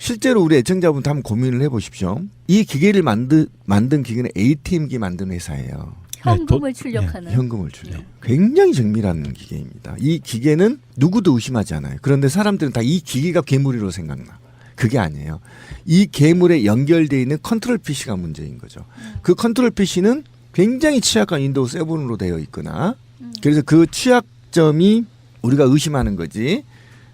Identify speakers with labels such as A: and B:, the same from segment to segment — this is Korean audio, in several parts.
A: 실제로 우리 애청자분들 한번 고민을 해보십시오. 이 기계를 만든 기계는 ATM기 만드는 회사예요.
B: 현금을 출력하는.
A: 현금을 출력. 굉장히 정밀한 기계입니다. 이 기계는 누구도 의심하지 않아요. 그런데 사람들은 다 이 기계가 괴물이라고 생각나. 그게 아니에요. 이 괴물에 연결되어 있는 컨트롤 PC가 문제인 거죠. 그 컨트롤 PC는 굉장히 취약한 윈도우 7으로 되어 있거나 그래서 그 취약점이 우리가 의심하는 거지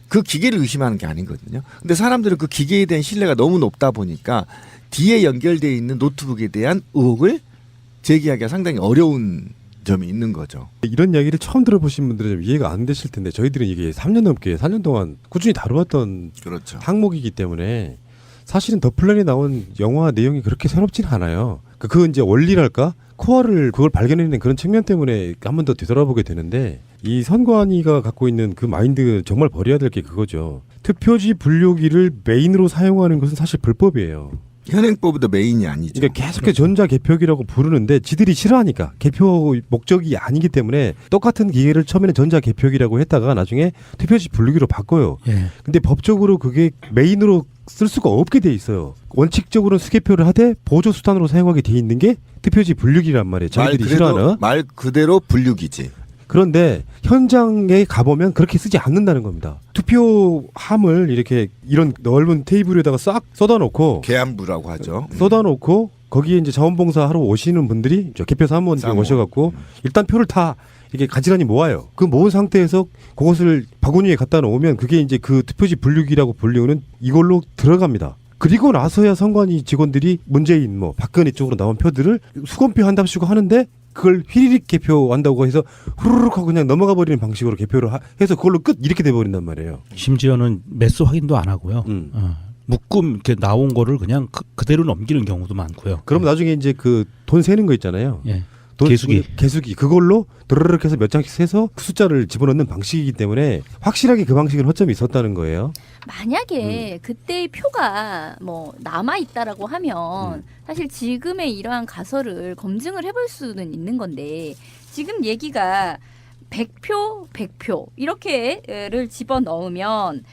A: 그 기계를 의심하는 게 아니거든요. 근데 사람들은 그 기계에 대한 신뢰가 너무 높다 보니까 뒤에 연결되어 있는 노트북에 대한 의혹을 제기하기가 상당히 어려운 점이 있는 거죠.
C: 이런 이야기를 처음 들어보신 분들은 좀 이해가 안 되실 텐데 저희들은 이게 3년 넘게 4년 동안 꾸준히 다루었던
A: 그렇죠.
C: 항목이기 때문에 사실은 더 플랜에 나온 영화 내용이 그렇게 새롭지는 않아요. 그 이제 원리랄까? 코어를 그걸 발견해낸 그런 측면 때문에 한 번 더 되돌아보게 되는데 이 선관위가 갖고 있는 그 마인드 정말 버려야 될 게 그거죠. 투표지 분류기를 메인으로 사용하는 것은 사실 불법이에요.
A: 현행법보다 메인이 아니죠.
C: 그러니까 계속해서 전자개표기라고 부르는데 지들이 싫어하니까 개표 목적이 아니기 때문에 똑같은 기계를 처음에는 전자개표기라고 했다가 나중에 투표지 분류기로 바꿔요. 근데 법적으로 그게 메인으로 쓸 수가 없게 돼 있어요. 원칙적으로는 수개표를 하되 보조 수단으로 사용하게 돼 있는 게 투표지 분류기란 말이에요. 자기들이 싫어하는.
A: 말 그대로 분류기지.
C: 그런데 현장에 가보면 그렇게 쓰지 않는다는 겁니다. 투표함을 이렇게 이런 넓은 테이블에다가 싹 쏟아놓고
A: 계안부라고 하죠.
C: 쏟아놓고 거기에 이제 자원봉사하러 오시는 분들이 개표 사무원들이 오셔갖고 일단 표를 다 이게 가지런히 모아요. 그 모은 상태에서 그것을 바구니에 갖다 놓으면 그게 이제 그 투표지 분류기라고 불리우는 이걸로 들어갑니다. 그리고 나서야 선관위 직원들이 문재인 뭐 박근혜 쪽으로 나온 표들을 수검표 한답시고 하는데 그걸 휘리릭 개표한다고 해서 후루룩 하고 그냥 넘어가 버리는 방식으로 개표를 해서 그걸로 끝 이렇게 돼버린단 말이에요.
D: 심지어는 매수 확인도 안 하고요. 묶음 이렇게 나온 거를 그냥 그대로 넘기는 경우도 많고요.
C: 그럼 나중에 이제 그 돈 세는 거 있잖아요.
D: 예. 개수기
C: 그걸로 드르륵 해서 몇 장씩 세서 그 숫자를 집어넣는 방식이기 때문에 확실하게 그 방식은 허점이 있었다는 거예요.
B: 만약에 그때의 표가 뭐 남아 있다라고 하면 사실 지금의 이러한 가설을 검증을 해볼 수는 있는 건데 지금 얘기가 100표 이렇게를 집어 넣으면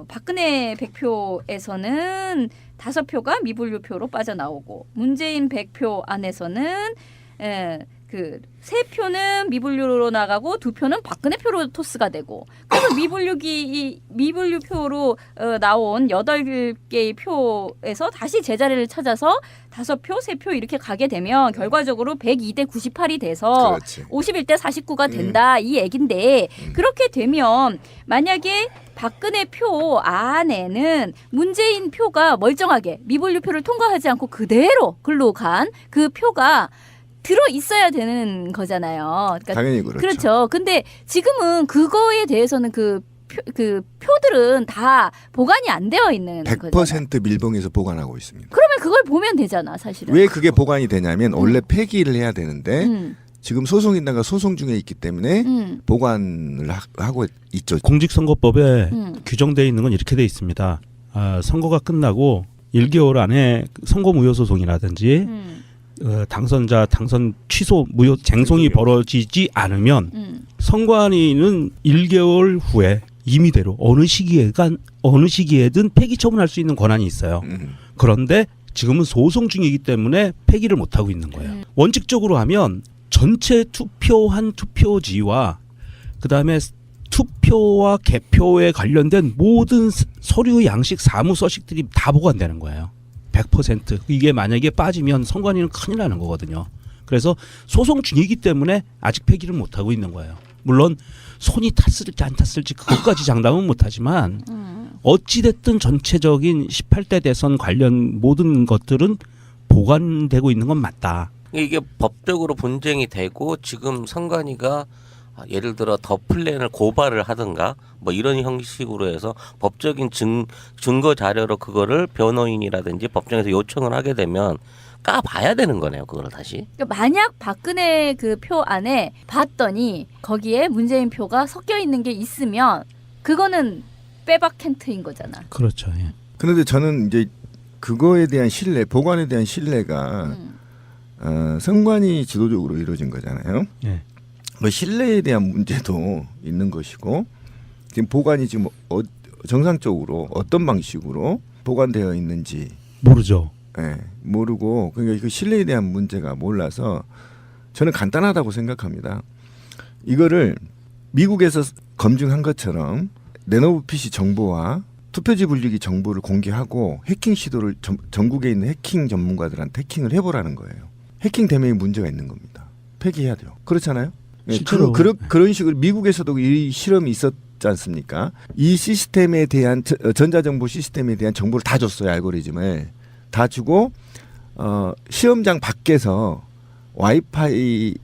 B: 박근혜 100표에서는 5표가 미분류표로 빠져나오고 문재인 100표 안에서는 그 3표는 미분류로 나가고 2표는 박근혜 표로 토스가 되고 그래서 미분류표로 나온 8개의 표에서 다시 제자리를 찾아서 5표, 3표 이렇게 가게 되면 결과적으로 102대 98이 돼서
A: 그렇지.
B: 51대 49가 된다 이 얘긴데 그렇게 되면 만약에 박근혜 표 안에는 문재인 표가 멀쩡하게 미분류표를 통과하지 않고 그대로 글로 간 그 표가 들어 있어야 되는 거잖아요. 그러니까
A: 당연히 그렇죠.
B: 그렇죠. 근데 지금은 그거에 대해서는 그 표들은 다 보관이 안 되어 있는
A: 100%
B: 거잖아요.
A: 밀봉해서 보관하고 있습니다.
B: 그러면 그걸 보면 되잖아, 사실은.
A: 왜 그게 보관이 되냐면 원래 폐기를 해야 되는데
B: 음.
A: 지금 소송인단가 소송 중에 있기 때문에 보관을 하고 있죠.
D: 공직선거법에 규정되어 있는 건 이렇게 돼 있습니다. 선거가 끝나고 1개월 안에 선거 무효 소송이라든지 당선자 당선 취소 무효 쟁송이 벌어지지 않으면 선관위는 1개월 후에 임의대로 어느 시기에든 폐기 처분할 수 있는 권한이 있어요. 그런데 지금은 소송 중이기 때문에 폐기를 못 하고 있는 거예요. 원칙적으로 하면 전체 투표한 투표지와 그다음에 투표와 개표에 관련된 모든 서류 양식 사무 서식들이 다 보관되는 거예요. 100%. 이게 만약에 빠지면 선관위는 큰일 나는 거거든요. 그래서 소송 중이기 때문에 아직 폐기를 못 하고 있는 거예요. 물론 손이 탔을지 안 탔을지 그것까지 장담은 못하지만 어찌됐든 전체적인 18대 대선 관련 모든 것들은 보관되고 있는 건 맞다.
E: 이게 법적으로 분쟁이 되고 지금 선관위가 예를 들어 더 플랜을 고발을 하든가 뭐 이런 형식으로 해서 법적인 증거 자료로 그거를 변호인이라든지 법정에서 요청을 하게 되면 까봐야 되는 거네요. 그걸 다시.
B: 그러니까 만약 박근혜 그 표 안에 봤더니 거기에 문재인 표가 섞여 있는 게 있으면 그거는 빼박 캔트인 거잖아.
D: 그렇죠. 예.
A: 그런데 저는 이제 그거에 대한 신뢰, 보관에 대한 신뢰가 선관위 지도적으로 이루어진 거잖아요.
D: 예.
A: 그 신뢰에 대한 문제도 있는 것이고 지금 보관이 지금 정상적으로 어떤 방식으로 보관되어 있는지
D: 모르죠.
A: 예, 모르고 그러니까 그 신뢰에 대한 문제가 몰라서 저는 간단하다고 생각합니다. 이거를 미국에서 검증한 것처럼 레노버 PC 정보와 투표지 분류기 정보를 공개하고 해킹 시도를 전국에 있는 해킹 전문가들한테 해킹을 해보라는 거예요. 해킹 되면 문제가 있는 겁니다. 폐기해야 돼요. 그렇잖아요. 예,
D: 실제로.
A: 그런 식으로 미국에서도 이 실험이 있었지 않습니까? 이 시스템에 대한 전자정보 시스템에 대한 정보를 다 줬어요. 알고리즘을 다 주고 시험장 밖에서 와이파이를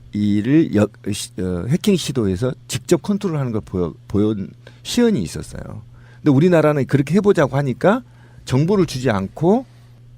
A: 해킹 시도해서 직접 컨트롤하는 걸 보여온 시연이 있었어요. 근데 우리나라는 그렇게 해보자고 하니까 정보를 주지 않고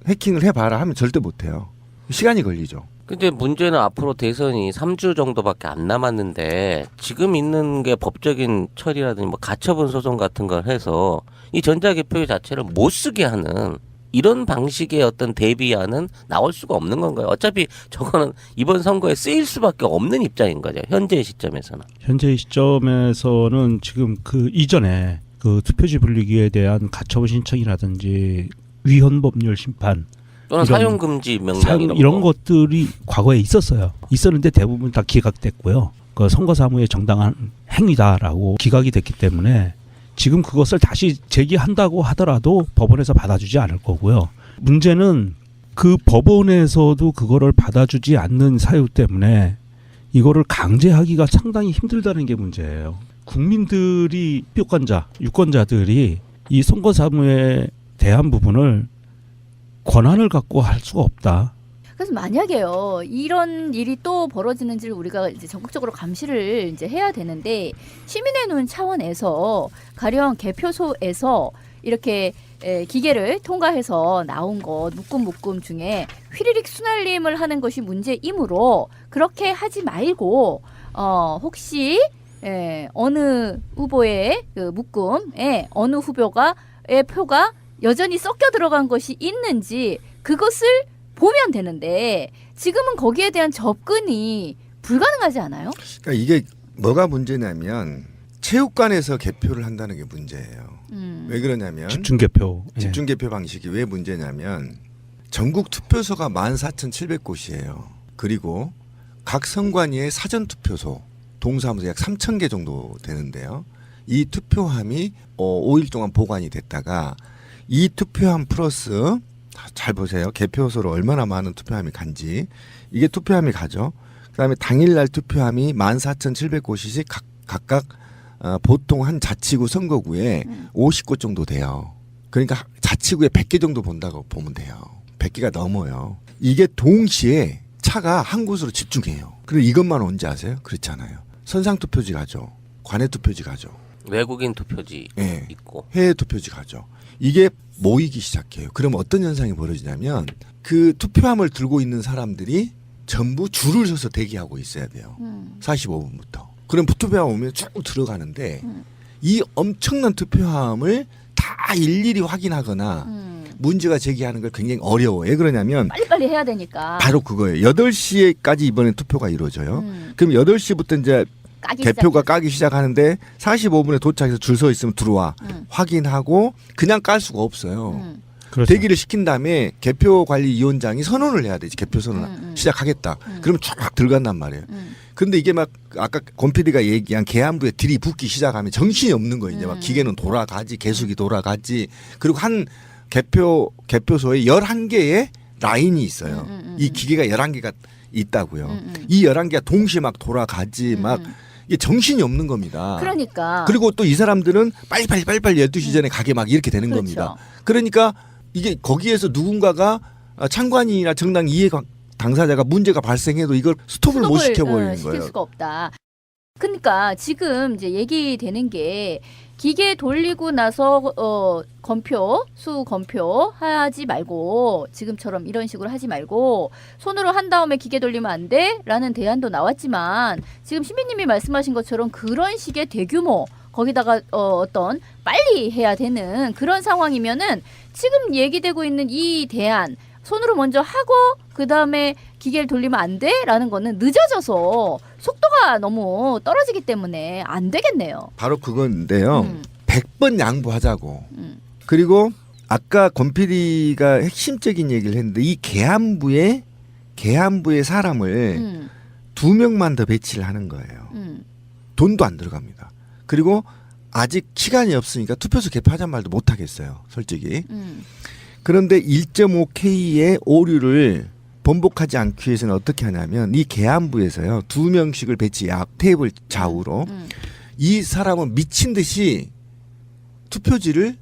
A: 해킹을 해봐라 하면 절대 못해요. 시간이 걸리죠.
E: 근데 문제는 앞으로 대선이 3주 정도밖에 안 남았는데 지금 있는 게 법적인 처리라든지 뭐 가처분 소송 같은 걸 해서 이 전자개표 자체를 못 쓰게 하는 이런 방식의 어떤 대비안은 나올 수가 없는 건가요? 어차피 저거는 이번 선거에 쓰일 수밖에 없는 입장인 거죠. 현재 시점에서는.
D: 현재 시점에서는 지금 그 이전에 그 투표지 분리기에 대한 가처분 신청이라든지 위헌 법률 심판
E: 또는
D: 이런
E: 사용 금지 명령
D: 사용 이런 것들이 과거에 있었어요. 있었는데 대부분 다 기각됐고요. 그 선거사무의 정당한 행위다라고 기각이 됐기 때문에 지금 그것을 다시 제기한다고 하더라도 법원에서 받아주지 않을 거고요. 문제는 그 법원에서도 그거를 받아주지 않는 사유 때문에 이거를 강제하기가 상당히 힘들다는 게 문제예요. 국민들이 표권자, 유권자들이 이 선거사무에 대한 부분을 권한을 갖고 할 수가 없다.
B: 그래서 만약에요 이런 일이 또 벌어지는지를 우리가 이제 적극적으로 감시를 이제 해야 되는데 시민의 눈 차원에서 가령 개표소에서 이렇게 기계를 통과해서 나온 것 묶음 중에 휘리릭 순알림을 하는 것이 문제이므로 그렇게 하지 말고 혹시 어느 후보의 그 묶음에 어느 후보가의 표가 여전히 섞여 들어간 것이 있는지 그것을 보면 되는데 지금은 거기에 대한 접근이 불가능하지 않아요?
A: 그러니까 이게 뭐가 문제냐면 체육관에서 개표를 한다는 게 문제예요. 왜 그러냐면
D: 집중 개표.
A: 집중 개표 방식이 왜 문제냐면 전국 투표소가 14,700곳이에요. 그리고 각 선관위의 사전 투표소 동사무소 약 3,000개 정도 되는데요. 이 투표함이 5일 동안 보관이 됐다가 이 투표함 플러스 잘 보세요. 개표소로 얼마나 많은 투표함이 간지. 이게 투표함이 가죠. 그다음에 당일날 투표함이 14,700곳이씩 각각 보통 한 자치구 선거구에 50곳 정도 돼요. 그러니까 자치구에 100개 정도 본다고 보면 돼요. 100개가 넘어요. 이게 동시에 차가 한 곳으로 집중해요. 그리고 이것만 언제 아세요? 그렇잖아요. 선상투표지 가죠. 관외투표지 가죠.
E: 외국인 투표지
A: 네.
E: 있고.
A: 해외 투표지 가죠. 이게 모이기 시작해요. 그럼 어떤 현상이 벌어지냐면 그 투표함을 들고 있는 사람들이 전부 줄을 서서 대기하고 있어야 돼요. 45분부터. 그럼 투표함 오면 쭉 들어가는데 이 엄청난 투표함을 다 일일이 확인하거나 문제가 제기하는 걸 굉장히 어려워요. 왜 그러냐면
B: 빨리빨리 해야 되니까.
A: 바로 그거예요. 8시에까지 이번에 투표가 이루어져요. 그럼 8시부터 이제 개표가 까기 시작하는데 45분에 도착해서 줄 서 있으면 들어와. 확인하고 그냥 깔 수가 없어요.
D: 그렇죠.
A: 대기를 시킨 다음에 개표관리위원장이 선언을 해야 되지. 개표 선언 시작하겠다. 그러면 쫙 들어간단 말이에요. 근데 이게 막 아까 권 PD가 얘기한 계안부에 들이붓기 시작하면 정신이 없는 거예요. 이제 막 기계는 돌아가지, 계속이 돌아가지. 그리고 한 개표소에 11개의 라인이 있어요. 이 기계가 11개가 있다고요. 이 11개가 동시에 막 돌아가지 막 이게 정신이 없는 겁니다.
B: 그러니까.
A: 그리고 또 이 사람들은 빨리빨리 12시 전에 가게 막 이렇게 되는
B: 그렇죠.
A: 겁니다. 그러니까 이게 거기에서 누군가가 창관이나 정당 이해 당사자가 문제가 발생해도 이걸 스톱을 못 시켜버리는
B: 시킬
A: 거예요.
B: 수가 없다. 그러니까 지금 이제 얘기되는 게 기계 돌리고 나서 수 검표 하지 말고 지금처럼 이런 식으로 하지 말고 손으로 한 다음에 기계 돌리면 안 돼라는 대안도 나왔지만 지금 신비님이 말씀하신 것처럼 그런 식의 대규모 거기다가 어떤 빨리 해야 되는 그런 상황이면은 지금 얘기되고 있는 이 대안 손으로 먼저 하고 그 다음에 기계를 돌리면 안 돼라는 거는 늦어져서 속도가 너무 떨어지기 때문에 안 되겠네요.
A: 바로 그건데요. 100번 양보하자고. 그리고 아까 권 PD가 핵심적인 얘기를 했는데 이 계안부에 사람을 2명만 더 배치를 하는 거예요. 돈도 안 들어갑니다. 그리고 아직 시간이 없으니까 투표소 개표하자는 말도 못 하겠어요. 솔직히. 그런데 1.5K의 오류를 번복하지 않기 위해서는 어떻게 하냐면 이 계안부에서요 2명씩을 배치 테이블 좌우로 이 사람은 미친 듯이 투표지를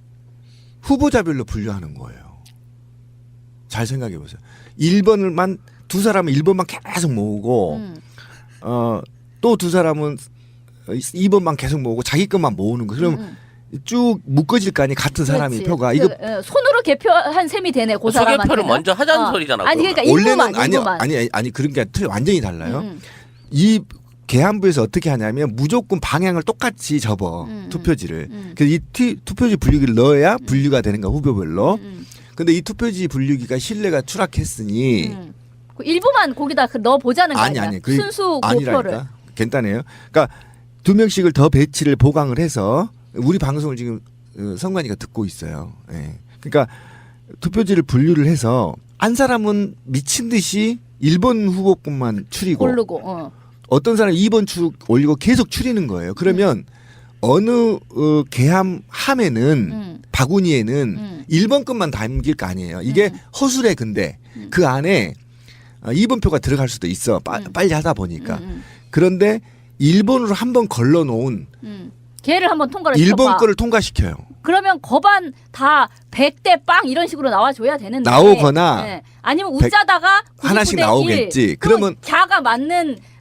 A: 후보자별로 분류하는 거예요. 잘 생각해 보세요. 1번을만 두 사람은 1번만 계속 모으고 또 두 사람은 2번만 계속 모으고 자기 것만 모으는 거. 그럼 쭉 묶어질 거 아니 같은 사람이
B: 그렇지.
A: 표가 이거
B: 손으로 개표한 셈이 되네. 그 사람한테는.
E: 소개표를 먼저 하자는 소리잖아.
B: 아니 그러니까
A: 원래는
B: 일부만.
A: 아니 그런 게 완전히 달라요. 이 계안부에서 어떻게 하냐면 무조건 방향을 똑같이 접어 투표지를. 그래서 이 투표지 분류기를 넣어야 분류가 되는 거야 후보별로. 근데 이 투표지 분류기가 신뢰가 추락했으니
B: 그 일부만 거기다 넣어 보자는 거 아니야?
A: 아니
B: 순수 고표를.
A: 아니라니까 간단해요. 그러니까 2명씩을 더 배치를 보강을 해서 우리 방송을 지금 성관이가 듣고 있어요. 예. 그러니까 투표지를 분류를 해서 한 사람은 미친 듯이 1번 후보권만 추리고
B: 고르고.
A: 어떤 사람은 2번 쭉 올리고 계속 추리는 거예요. 그러면 어느 함에는 바구니에는 1번 것만 담길 거 아니에요. 이게 허술해 근데 그 안에 2번 표가 들어갈 수도 있어. 빨리 하다 보니까. 그런데 1번으로 한번 걸러 놓은
B: 걔를 한번 통과를
A: 1번
B: 시켜봐.
A: 거를 통과시켜요.
B: 그러면 거반 다 100대 빵 이런 식으로 나와줘야 되는데
A: 나오거나
B: 네. 아니면 웃자다가
A: 하나씩
B: 99대
A: 나오겠지.
B: 1.
A: 그러면
B: 자가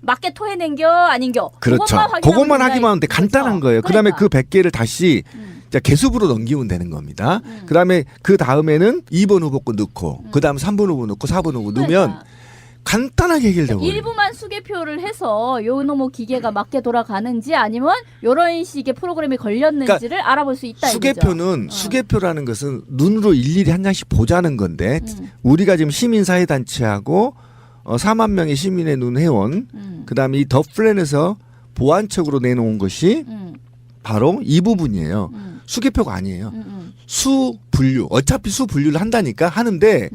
B: 맞게 토해낸겨 아닌겨.
A: 그렇죠. 그것만 하기만 하는데 간단한 거예요. 그다음에 그 100개를 다시 개수부로 넘기면 되는 겁니다. 그다음에 그 다음에는 2번 후보 거 넣고 그다음 3번 후보 넣고 4번 후보 넣으면 간단하게 해결되고
B: 일부만 수개표를 해서 요 놈의 기계가 맞게 돌아가는지 아니면 이런 식의 프로그램이 걸렸는지를 알아볼 수 있다.
A: 수개표는 수개표라는 것은 눈으로 일일이 한 장씩 보자는 건데 우리가 지금 시민사회단체하고 4만 명의 시민의 눈 회원 그다음에 이 더 플랜에서 보완책으로 내놓은 것이 바로 이 부분이에요. 수개표가 아니에요. 수분류 어차피 수분류를 한다니까 하는데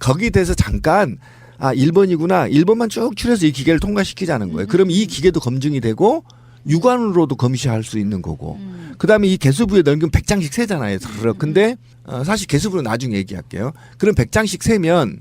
A: 거기에 대해서 잠깐 1번이구나. 1번만 쭉 추려서 이 기계를 통과시키자는 거예요. 그럼 이 기계도 검증이 되고 육안으로도 검시할 수 있는 거고. 그다음에 이 개수부에 넣으면 100장씩 세잖아요. 근데 사실 개수부는 나중에 얘기할게요. 그럼 100장씩 세면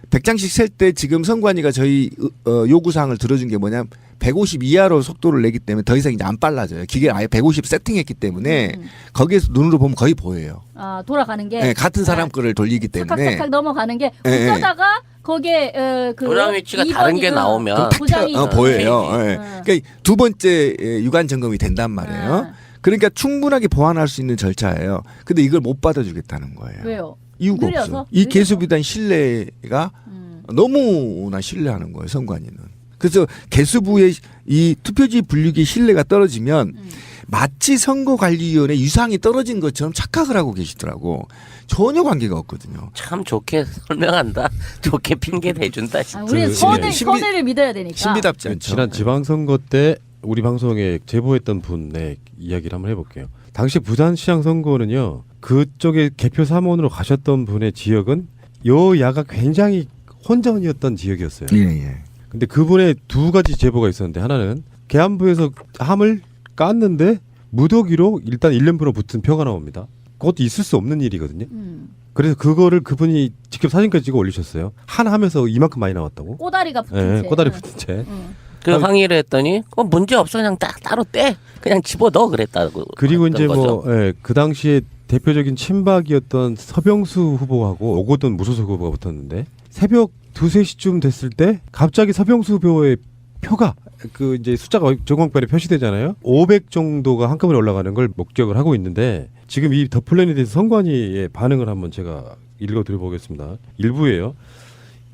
A: 100장씩 셀 때 지금 선관위가 저희 요구사항을 들어준 게 뭐냐면 150 이하로 속도를 내기 때문에 더 이상 이제 안 빨라져요. 기계를 아예 150 세팅했기 때문에 거기에서 눈으로 보면 거의 보여요.
B: 돌아가는 게
A: 네, 같은 사람 거를 돌리기 때문에
B: 착착착 넘어가는 게 웃자다가 거기에 그
E: 도장 위치가 다른 게 나오면
B: 도장이
A: 보여요.
E: 네.
A: 그러니까 두 번째 유관 점검이 된단 말이에요. 그러니까 충분하게 보완할 수 있는 절차예요. 근데 이걸 못 받아주겠다는 거예요.
B: 왜요?
A: 이유가
B: 느려서?
A: 없어. 이 개수부에 대한 신뢰가 너무나 신뢰하는 거예요. 선관위는. 그래서 개수부의 이 투표지 분류기 신뢰가 떨어지면 마치 선거관리위원회 유상이 떨어진 것처럼 착각을 하고 계시더라고. 전혀 관계가 없거든요.
E: 참 좋게 설명한다. 좋게 핑계 대준다. 진짜.
B: 우리는 선을 믿어야 되니까.
A: 신비답지 않죠.
C: 지난 지방선거 때 우리 방송에 제보했던 분의 이야기를 한번 해볼게요. 당시 부산시장 선거는요. 그쪽에 개표 3원으로 가셨던 분의 지역은 여야가 굉장히 혼전이었던 지역이었어요.
A: 예.
C: 근데 그분의 두 가지 제보가 있었는데 하나는 계안부에서 함을 깠는데 무더기로 일단 1년표로 붙은 표가 나옵니다. 그것도 있을 수 없는 일이거든요. 그래서 그거를 그분이 직접 사진까지 찍어 올리셨어요. 하나 하면서 이만큼 많이 나왔다고.
B: 꼬다리가 붙은
C: 네,
B: 채.
C: 꼬다리 붙은 채.
E: 그 항의를 했더니 문제 없어 그냥 따로 떼 그냥 집어넣어 그랬다고.
C: 그리고 이제
E: 거죠.
C: 그 당시에 대표적인 친박이었던 서병수 후보하고 오거돈 무소속 후보가 붙었는데 새벽 2, 3시쯤 됐을 때 갑자기 서병수 후보의 표가 그 이제 숫자가 조광별에 표시되잖아요. 500 정도가 한꺼번에 올라가는 걸 목격을 하고 있는데 지금 이 더 플랜에 대해서 선관위의 반응을 한번 제가 읽어드려보겠습니다. 일부예요.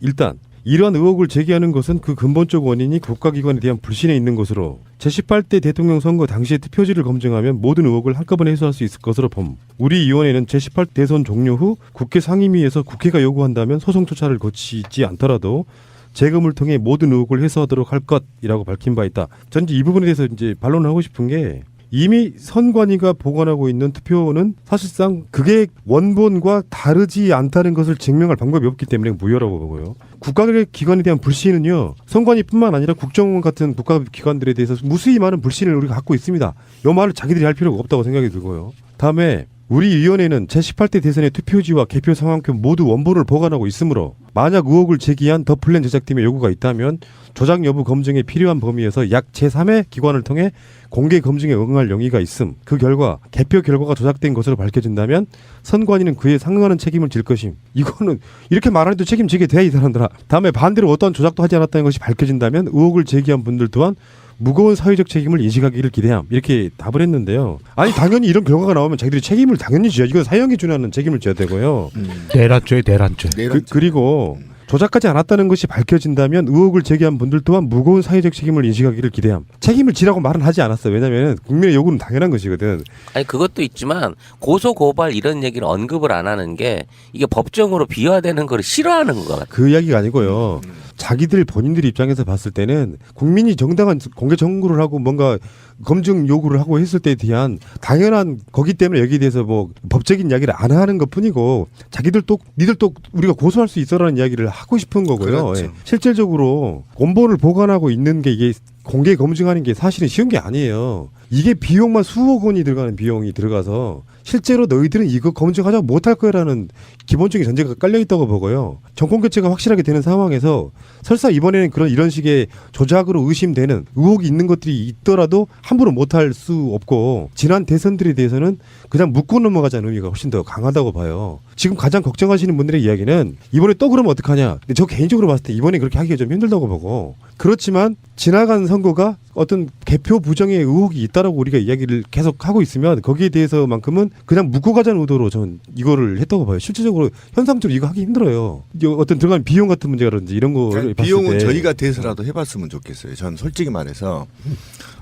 C: 일단 이러한 의혹을 제기하는 것은 그 근본적 원인이 국가기관에 대한 불신에 있는 것으로 제18대 대통령 선거 당시의 투표지를 검증하면 모든 의혹을 한꺼번에 해소할 수 있을 것으로 봄. 우리 위원회는 제18 대선 종료 후 국회 상임위에서 국회가 요구한다면 소송 절차를 거치지 않더라도 재검을 통해 모든 의혹을 해소하도록 할 것이라고 밝힌 바 있다. 전 이 부분에 대해서 이제 반론을 하고 싶은 게 이미 선관위가 보관하고 있는 투표는 사실상 그게 원본과 다르지 않다는 것을 증명할 방법이 없기 때문에 무효라고 보고요. 국가기관에 대한 불신은요, 선관위뿐만 아니라 국정원 같은 국가기관들에 대해서 무수히 많은 불신을 우리가 갖고 있습니다. 이 말을 자기들이 할 필요가 없다고 생각이 들고요. 다음에 우리 위원회는 제18대 대선의 투표지와 개표 상황표 모두 원본을 보관하고 있으므로 만약 의혹을 제기한 더 플랜 제작팀의 요구가 있다면 조작 여부 검증에 필요한 범위에서 약 제3의 기관을 통해 공개 검증에 응할 용의가 있음. 그 결과 개표 결과가 조작된 것으로 밝혀진다면 선관위는 그에 상응하는 책임을 질 것임. 이거는 이렇게 말하는데도 책임지게 돼, 이 사람들아. 다음에 반대로 어떠한 조작도 하지 않았다는 것이 밝혀진다면 의혹을 제기한 분들 또한 무거운 사회적 책임을 인식하기를 기대함. 이렇게 답을 했는데요. 아니 당연히 이런 결과가 나오면 자기들이 책임을 당연히 져야, 이건 사형에 준하는 책임을 져야 되고요.
D: 내란죄, 내란죄.
C: 그리고 조작하지 않았다는 것이 밝혀진다면 의혹을 제기한 분들 또한 무거운 사회적 책임을 인식하기를 기대함. 책임을 지라고 말은 하지 않았어요. 왜냐하면 국민의 요구는 당연한 것이거든.
E: 아니 그것도 있지만 고소 고발 이런 얘기를 언급을 안 하는 게 이게 법정으로 비화되는 걸 싫어하는 것 같아요.
C: 그 이야기가 아니고요. 자기들 본인들 입장에서 봤을 때는 국민이 정당한 공개 청구를 하고 뭔가 검증 요구를 하고 했을 때에 대한 당연한 거기 때문에 여기에 대해서 뭐 법적인 이야기를 안 하는 것뿐이고 자기들 또 니들 또 우리가 고소할 수 있어라는 이야기를 하고 싶은 거고요.
A: 그렇죠.
C: 예. 실질적으로 원본을 보관하고 있는 게 이게 공개 검증하는 게 사실은 쉬운 게 아니에요. 이게 비용만 수억 원이 들어가는 비용이 들어가서 실제로 너희들은 이거 검증하자고 못할 거라는 기본적인 전제가 깔려 있다고 보고요. 정권 교체가 확실하게 되는 상황에서 설사 이번에는 이런 식의 조작으로 의심되는 의혹이 있는 것들이 있더라도 함부로 못할 수 없고 지난 대선들에 대해서는 그냥 묻고 넘어가자는 의미가 훨씬 더 강하다고 봐요. 지금 가장 걱정하시는 분들의 이야기는 이번에 또 그러면 어떡하냐. 근데 저 개인적으로 봤을 때 이번에 그렇게 하기가 좀 힘들다고 보고, 그렇지만 지나간 선거가 어떤 개표 부정의 의혹이 있다라고 우리가 이야기를 계속 하고 있으면 거기에 대해서만큼은 그냥 묻고 가자는 의도로 전 이거를 했다고 봐요. 실질적으로 현상적으로 이거 하기 힘들어요. 어떤 들어간 비용 같은 문제라든지 이런 거를 봤을
A: 비용은
C: 때
A: 저희가 돼서라도 해봤으면 좋겠어요. 전 솔직히 말해서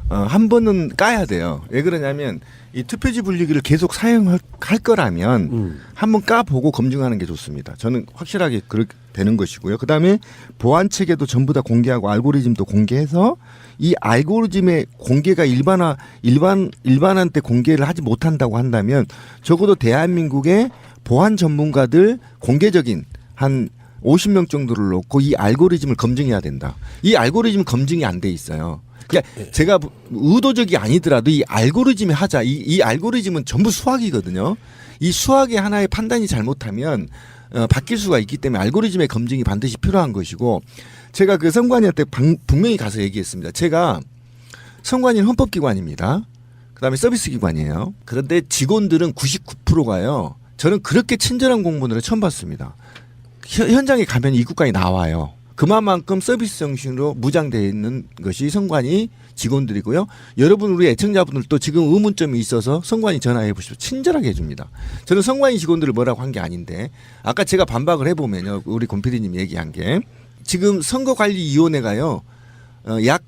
A: 한 번은 까야 돼요. 왜 그러냐면 이 투표지 분리기를 계속 사용할 거라면 한번 까보고 검증하는 게 좋습니다. 저는 확실하게 그렇게 되는 것이고요. 그다음에 보안 체계도 전부 다 공개하고 알고리즘도 공개해서 이 알고리즘의 공개가 일반한테 공개를 하지 못한다고 한다면 적어도 대한민국의 보안 전문가들 공개적인 한 50명 정도를 놓고 이 알고리즘을 검증해야 된다. 이 알고리즘 검증이 안 돼 있어요. 그러니까 제가 의도적이 아니더라도 이 알고리즘이 하자. 이 알고리즘은 전부 수학이거든요. 이 수학의 하나의 판단이 잘못하면 바뀔 수가 있기 때문에 알고리즘의 검증이 반드시 필요한 것이고, 제가 그 선관위한테 분명히 가서 얘기했습니다. 제가 선관위는 헌법기관입니다. 그다음에 서비스기관이에요. 그런데 직원들은 99%가요. 저는 그렇게 친절한 공무원을 처음 봤습니다. 현장에 가면 입국관이 나와요. 그만큼 서비스 정신으로 무장되어 있는 것이 선관위 직원들이고요. 여러분 우리 애청자분들도 지금 의문점이 있어서 선관위 전화해 보십시오. 친절하게 해줍니다. 저는 선관위 직원들을 뭐라고 한 게 아닌데 아까 제가 반박을 해보면요. 우리 권 PD님이 얘기한 게 지금 선거관리위원회가요. 약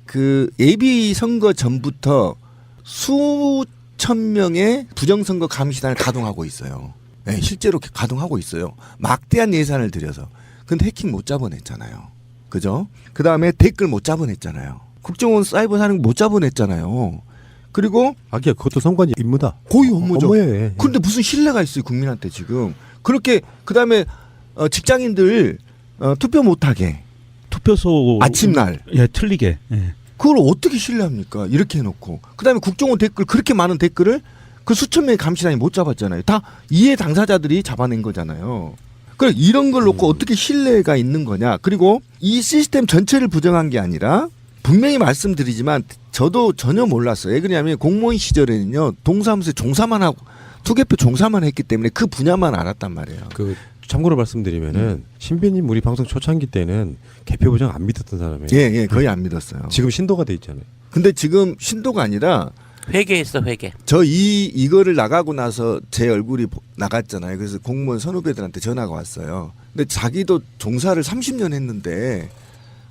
A: 그 예비 선거 전부터 수천 명의 부정선거 감시단을 가동하고 있어요. 네, 실제로 가동하고 있어요. 막대한 예산을 들여서. 근데 해킹 못 잡아냈잖아요. 그죠? 그 다음에 댓글 못 잡아냈잖아요. 국정원 사이버 사는 못 잡아냈잖아요. 그리고
C: 아기야 그것도 선관위 임무다.
A: 거의 업무죠.
C: 업무예요.
A: 근데 무슨 신뢰가 있어요 국민한테 지금. 그렇게 그 다음에 직장인들 투표 못하게
D: 투표소
A: 아침 날
D: 틀리게. 예.
A: 그걸 어떻게 신뢰합니까? 이렇게 해놓고 그 다음에 국정원 댓글 그렇게 많은 댓글을 그 수천 명의 감시단이 못 잡았잖아요. 다 이해 당사자들이 잡아낸 거잖아요. 그래 이런 걸 놓고 어떻게 신뢰가 있는 거냐. 그리고 이 시스템 전체를 부정한 게 아니라 분명히 말씀드리지만 저도 전혀 몰랐어요. 왜 그러냐면 공무원 시절에는요. 동사무소에 종사만 하고 투개표 종사만 했기 때문에 그 분야만 알았단 말이에요.
C: 그 참고로 말씀드리면은 신비님 우리 방송 초창기 때는 개표 부정 안 믿었던 사람이에요.
A: 예, 거의 안 믿었어요.
C: 지금 신도가 돼 있잖아요.
A: 근데 지금 신도가 아니라
E: 회계했어 회계.
A: 저 이거를 나가고 나서 제 얼굴이 나갔잖아요. 그래서 공무원 선후배들한테 전화가 왔어요. 근데 자기도 종사를 30년 했는데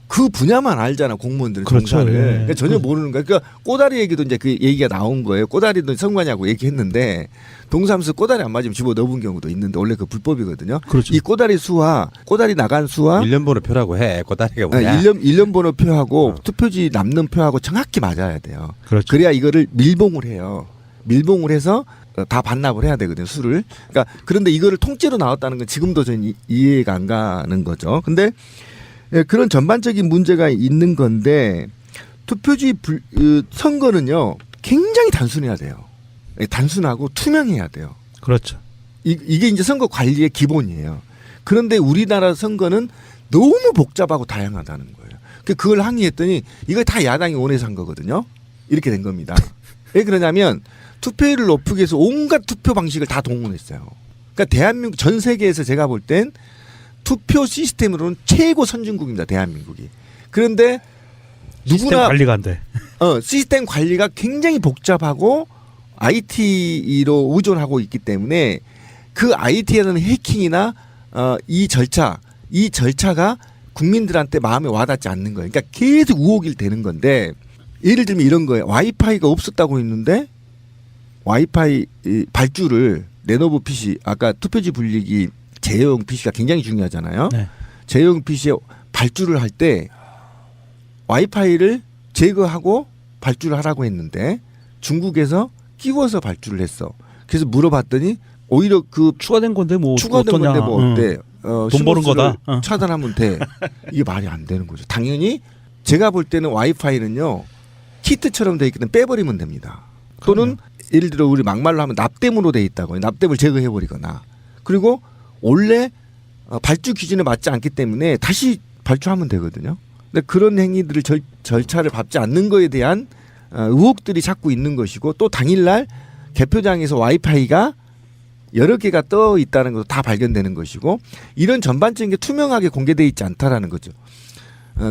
A: 그 분야만 알잖아 공무원들은.
D: 그렇죠.
A: 정사를.
D: 예.
A: 그러니까 전혀 모르는 거야. 그러니까 꼬다리 얘기도 이제 그 얘기가 나온 거예요. 꼬다리도 선관위하고 얘기했는데 동사무소 꼬다리 안 맞으면 집어 넣은 경우도 있는데 원래 그 불법이거든요.
D: 그렇죠.
A: 이 꼬다리 수와 꼬다리 나간 수와
C: 1년 번호 표라고 해. 꼬다리가 뭐야?
A: 1년 번호 표하고 투표지 남는 표하고 정확히 맞아야 돼요.
D: 그렇죠.
A: 그래야 이거를 밀봉을 해요. 밀봉을 해서 다 반납을 해야 되거든요, 수를. 그러니까 그런데 이거를 통째로 나왔다는 건 지금도 저는 이해가 안 가는 거죠. 근데 그런 전반적인 문제가 있는 건데 투표지 선거는요 굉장히 단순해야 돼요. 단순하고 투명해야 돼요.
D: 그렇죠.
A: 이게 이제 선거 관리의 기본이에요. 그런데 우리나라 선거는 너무 복잡하고 다양하다는 거예요. 그걸 항의했더니 이거 다 야당이 원해서 한 거거든요. 이렇게 된 겁니다. 왜 그러냐면 투표율을 높이기 위해서 온갖 투표 방식을 다 동원했어요. 그러니까 대한민국 전 세계에서 제가 볼 땐 투표 시스템으로는 최고 선진국입니다. 대한민국이. 그런데
D: 시스템
A: 누구나
D: 관리가 안 돼.
A: 시스템 관리가 굉장히 복잡하고 IT로 의존하고 있기 때문에 그 IT에는 해킹이나 이 절차가 국민들한테 마음에 와닿지 않는 거예요. 그러니까 계속 우혹이 되는 건데 예를 들면 이런 거예요. 와이파이가 없었다고 했는데 와이파이 발주를 레노버 PC 아까 투표지 분리기 제어용 PC가 굉장히 중요하잖아요.
D: 네.
A: 제어용 PC에 발주를 할 때 와이파이를 제거하고 발주를 하라고 했는데 중국에서 끼워서 발주를 했어. 그래서 물어봤더니 오히려 그
D: 추가된 건데 뭐
A: 추가된
D: 어떠냐.
A: 건데 뭐 어때?
D: 돈 버는 거다.
A: 차단하면 돼. 이게 말이 안 되는 거죠. 당연히 제가 볼 때는 와이파이는요 키트처럼 돼 있기 때문에 빼버리면 됩니다. 또는 예를 들어 우리 막말로 하면 납땜으로 돼 있다고 납땜을 제거해버리거나 그리고 원래 발주 기준에 맞지 않기 때문에 다시 발주하면 되거든요. 근데 그런 행위들을 절차를 밟지 않는 거에 대한 의혹들이 자꾸 있는 것이고 또 당일날 개표장에서 와이파이가 여러 개가 떠 있다는 것도 다 발견되는 것이고 이런 전반적인 게 투명하게 공개되어 있지 않다라는 거죠.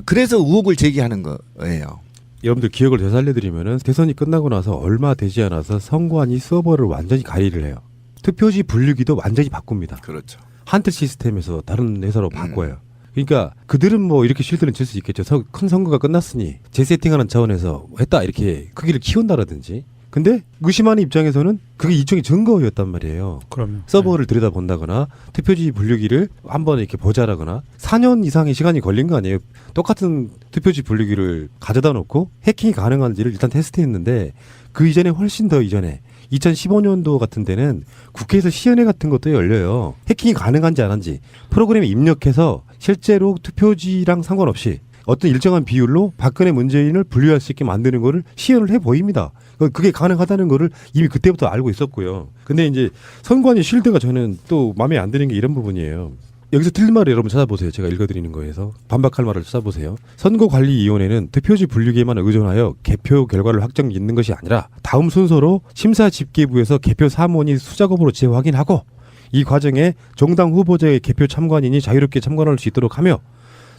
A: 그래서 의혹을 제기하는 거예요.
C: 여러분들 기억을 되살려드리면은 대선이 끝나고 나서 얼마 되지 않아서 선관위 서버를 완전히 가리를 해요. 투표지 분류기도 완전히 바꿉니다.
A: 그렇죠.
C: 한틀 시스템에서 다른 회사로 바꿔요. 그러니까 그들은 뭐 이렇게 실드는 칠 수 있겠죠. 큰 선거가 끝났으니 재세팅하는 차원에서 했다 이렇게 크기를 키운다라든지. 근데 의심하는 입장에서는 그게 일종의 증거였단 말이에요.
D: 그러면
C: 서버를 들여다본다거나 투표지 분류기를 한번 이렇게 보자라거나 4년 이상의 시간이 걸린 거 아니에요. 똑같은 투표지 분류기를 가져다 놓고 해킹이 가능한지를 일단 테스트했는데 그 이전에 훨씬 더 이전에 2015년도 같은 데는 국회에서 시연회 같은 것도 열려요. 해킹이 가능한지 안 한지 프로그램에 입력해서 실제로 투표지랑 상관없이 어떤 일정한 비율로 박근혜 문재인을 분류할 수 있게 만드는 거를 시연을 해 보입니다. 그게 가능하다는 거를 이미 그때부터 알고 있었고요. 근데 이제 선관위 쉴드가 저는 또 마음에 안 드는 게 이런 부분이에요. 여기서 틀린 말을 여러분 찾아보세요. 제가 읽어드리는 거에서 반박할 말을 찾아보세요. 선거관리위원회는 투표지 분류기에만 의존하여 개표 결과를 확정 짓는 것이 아니라 다음 순서로 심사집계부에서 개표 사무원이 수작업으로 재확인하고 이 과정에 정당 후보자의 개표 참관인이 자유롭게 참관할 수 있도록 하며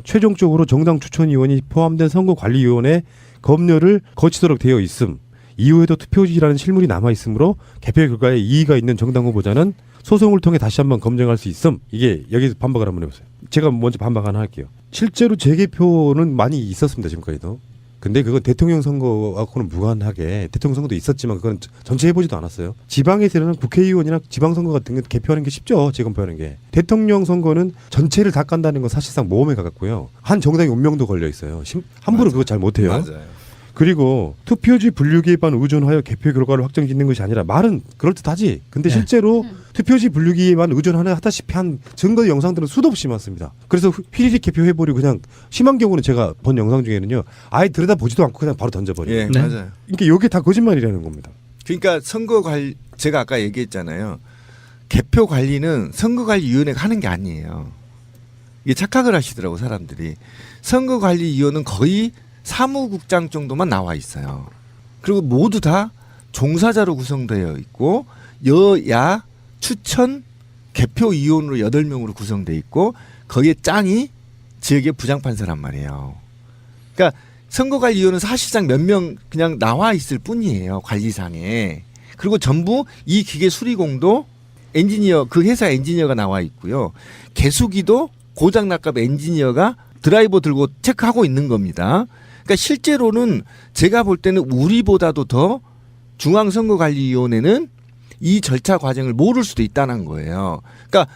C: 최종적으로 정당 추천위원이 포함된 선거관리위원회 검열을 거치도록 되어 있음. 이후에도 투표지라는 실물이 남아있으므로 개표 결과에 이의가 있는 정당 후보자는 소송을 통해 다시 한번 검증할 수 있음. 이게 여기서 반박을 한번 해보세요. 제가 먼저 반박 하나 할게요. 실제로 재개표는 많이 있었습니다. 지금까지도. 근데 그건 대통령 선거하고는 무관하게 대통령 선거도 있었지만 그건 전체 해보지도 않았어요. 지방에서는 국회의원이나 지방선거 같은 게 개표하는 게 쉽죠. 재검표하는 게. 대통령 선거는 전체를 다 깐다는 건 사실상 모험에 가깝고요. 한 정당의 운명도 걸려 있어요. 함부로 그거 잘 못해요.
A: 맞아요.
C: 그리고 투표지 분류기에만 의존하여 개표 결과를 확정짓는 것이 아니라 말은 그럴듯하지. 근데 실제로 투표지 분류기에만 의존하다시피 한 증거 영상들은 수도 없이 많습니다. 그래서 휘리릭 개표해버리고 그냥 심한 경우는 제가 본 영상 중에는요. 아예 들여다보지도 않고 그냥 바로 던져버려요.
A: 예,
D: 네.
A: 맞아요.
C: 그러니까 이게 다 거짓말이라는 겁니다.
A: 그러니까 선거 관리 제가 아까 얘기했잖아요. 개표 관리는 선거관리위원회가 하는 게 아니에요. 이게 착각을 하시더라고 사람들이. 선거관리위원회는 거의 사무국장 정도만 나와 있어요. 그리고 모두 다 종사자로 구성되어 있고 여야 추천 개표위원으로 8명으로 구성되어 있고 거기에 짱이 지역의 부장판사란 말이에요. 그러니까 선거관리위원은 사실상 몇 명 그냥 나와 있을 뿐이에요. 관리상에. 그리고 전부 이 기계 수리공도 엔지니어 그 회사 엔지니어가 나와 있고요. 개수기도 고장날까봐 엔지니어가 드라이버 들고 체크하고 있는 겁니다. 그러니까 실제로는 제가 볼 때는 우리보다도 더 중앙선거관리위원회는 이 절차 과정을 모를 수도 있다는 거예요. 그러니까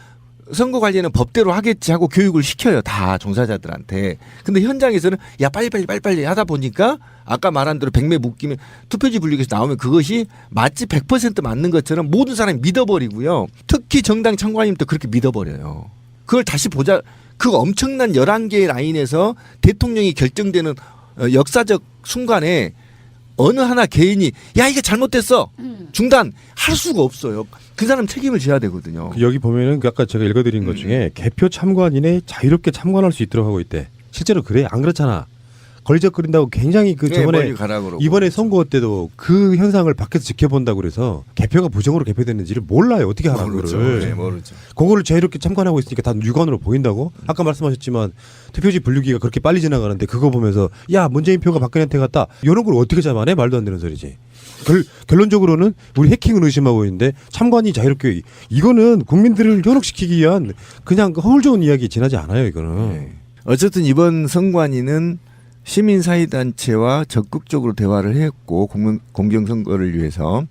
A: 선거 관리는 법대로 하겠지 하고 교육을 시켜요. 다 종사자들한테. 근데 현장에서는 야 빨리 하다 보니까 아까 말한 대로 백매 묶이면 투표지 분류기에서 나오면 그것이 마치 100% 맞는 것처럼 모든 사람이 믿어버리고요. 특히 정당 참관인도 그렇게 믿어버려요. 그걸 다시 보자. 그 엄청난 11개의 라인에서 대통령이 결정되는 역사적 순간에 어느 하나 개인이 야 이게 잘못됐어 중단 할 수가 없어요. 그 사람 책임을 져야 되거든요.
C: 여기 보면은 그 아까 제가 읽어드린 것 중에 개표 참관인에 자유롭게 참관할 수 있도록 하고 있대. 실제로 그래? 안 그렇잖아. 걸리적거린다고 굉장히 그 저번에
A: 멀리 가라 그러고.
C: 이번에 선거 때도 그 현상을 밖에서 지켜본다고 그래서 개표가 부정으로 개표됐는지를 몰라요. 어떻게 하나
A: 모르죠.
C: 그거를.
A: 네, 모르죠.
C: 그거를 자유롭게 참관하고 있으니까 다 육안으로 보인다고? 아까 말씀하셨지만 투표지 분류기가 그렇게 빨리 지나가는데 그거 보면서 야 문재인 표가 박근혜한테 갔다. 이런 걸 어떻게 잡아내? 말도 안 되는 소리지. 결론적으로는 우리 해킹을 의심하고 있는데 참관이 자유롭게 이거는 국민들을 현혹시키기 위한 그냥 허울 좋은 이야기 지나지 않아요. 이거는.
A: 네. 어쨌든 이번 선관위는 시민사회단체와 적극적으로 대화를 했고 공정선거를 위해서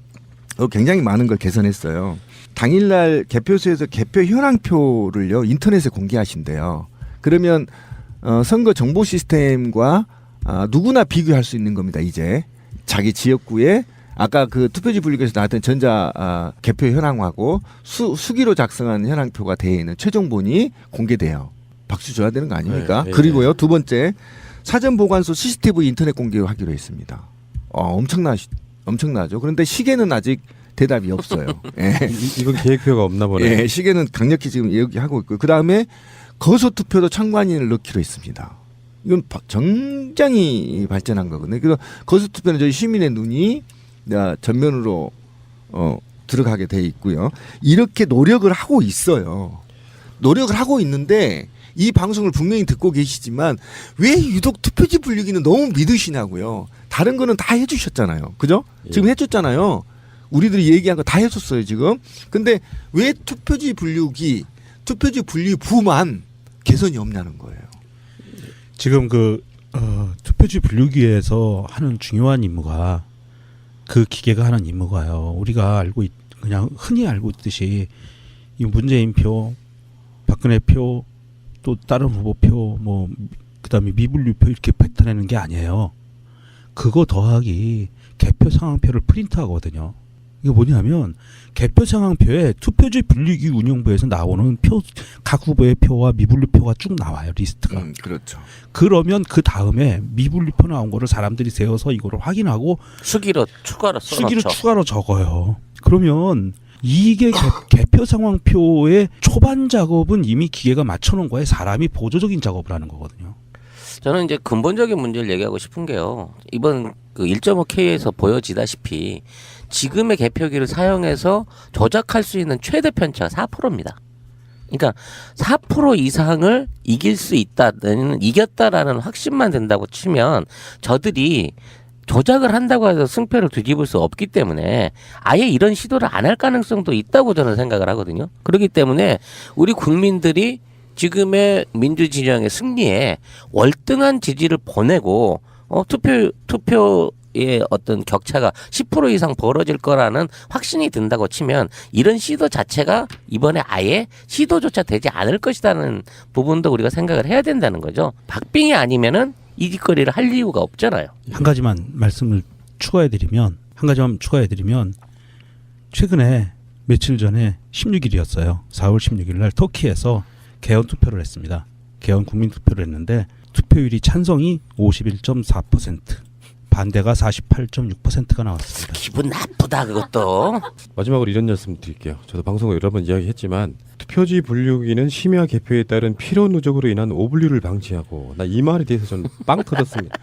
A: 굉장히 많은 걸 개선했어요. 당일날 개표소에서 개표 현황표를요 인터넷에 공개하신대요. 그러면 선거 정보 시스템과 누구나 비교할 수 있는 겁니다. 이제 자기 지역구에 아까 그 투표지 분류기에서 나왔던 전자 개표 현황하고 수기로 작성한 현황표가 되어 있는 최종본이 공개돼요. 박수 줘야 되는 거 아닙니까?
C: 네, 네,
A: 그리고요 두 번째 사전 보관소 CCTV 인터넷 공개하기로 했습니다. 엄청나죠. 그런데 시계는 아직 대답이 없어요. 예.
C: 이건 계획표가 없나 보네.
A: 예, 시계는 강력히 지금 얘기하고 있고 그 다음에 거소 투표도 참관인을 넣기로 했습니다. 이건 굉장히 발전한 거거든요. 그래서 거소 투표는 저희 시민의 눈이 전면으로 들어가게 돼 있고요. 이렇게 노력을 하고 있어요. 노력을 하고 있는데 이 방송을 분명히 듣고 계시지만 왜 유독 투표지 분류기는 너무 믿으시냐고요. 다른 거는 다 해주셨잖아요. 그죠? 지금 해줬잖아요. 우리들이 얘기한 거 다 해줬어요 지금. 근데 왜 투표지 분류기, 투표지 분류부만 개선이 없냐는 거예요.
D: 지금 그 투표지 분류기에서 하는 중요한 임무가 그 기계가 하는 임무가요. 우리가 그냥 흔히 알고 있듯이 이 문재인 표, 박근혜 표, 또 다른 후보표, 뭐 그다음에 미분류표 이렇게 뱉어내는 게 아니에요. 그거 더하기 개표 상황표를 프린트하거든요. 이게 뭐냐면 개표 상황표에 투표지 분류기 운영부에서 나오는 표, 각 후보의 표와 미분류표가 쭉 나와요. 리스트가.
A: 그렇죠.
D: 그러면 그 다음에 미분류표 나온 거를 사람들이 세워서 이거를 확인하고
E: 수기로 추가로 써놓죠.
D: 수기로 추가로 적어요. 그러면 이게 개표 상황표의 초반 작업은 이미 기계가 맞춰놓은 거에 사람이 보조적인 작업을 하는 거거든요.
E: 저는 이제 근본적인 문제를 얘기하고 싶은 게요. 이번 그 1.5K에서 보여지다시피 지금의 개표기를 사용해서 조작할 수 있는 최대 편차가 4%입니다. 그러니까 4% 이상을 이길 수 있다는 이겼다라는 확신만 든다고 치면 저들이 조작을 한다고 해서 승패를 뒤집을 수 없기 때문에 아예 이런 시도를 안 할 가능성도 있다고 저는 생각을 하거든요. 그렇기 때문에 우리 국민들이 지금의 민주진영의 승리에 월등한 지지를 보내고 투표의 어떤 격차가 10% 이상 벌어질 거라는 확신이 든다고 치면 이런 시도 자체가 이번에 아예 시도조차 되지 않을 것이라는 부분도 우리가 생각을 해야 된다는 거죠. 박빙이 아니면은 이 짓거리를 할 이유가 없잖아요.
D: 한 가지만 말씀을 추가해드리면 최근에 며칠 전에 16일이었어요. 4월 16일 날 터키에서 개헌 투표를 했습니다. 개헌 국민 투표를 했는데 투표율이 찬성이 51.4%, 반대가 48.6%가 나왔습니다.
E: 기분 나쁘다 그것도.
C: 마지막으로 이런 말씀 드릴게요. 저도 방송에 여러 번 이야기했지만 투표지 분류기는 심야 개표에 따른 필요 누적으로 인한 오분류를 방지하고 나 이 말에 대해서 저는 빵 터졌습니다.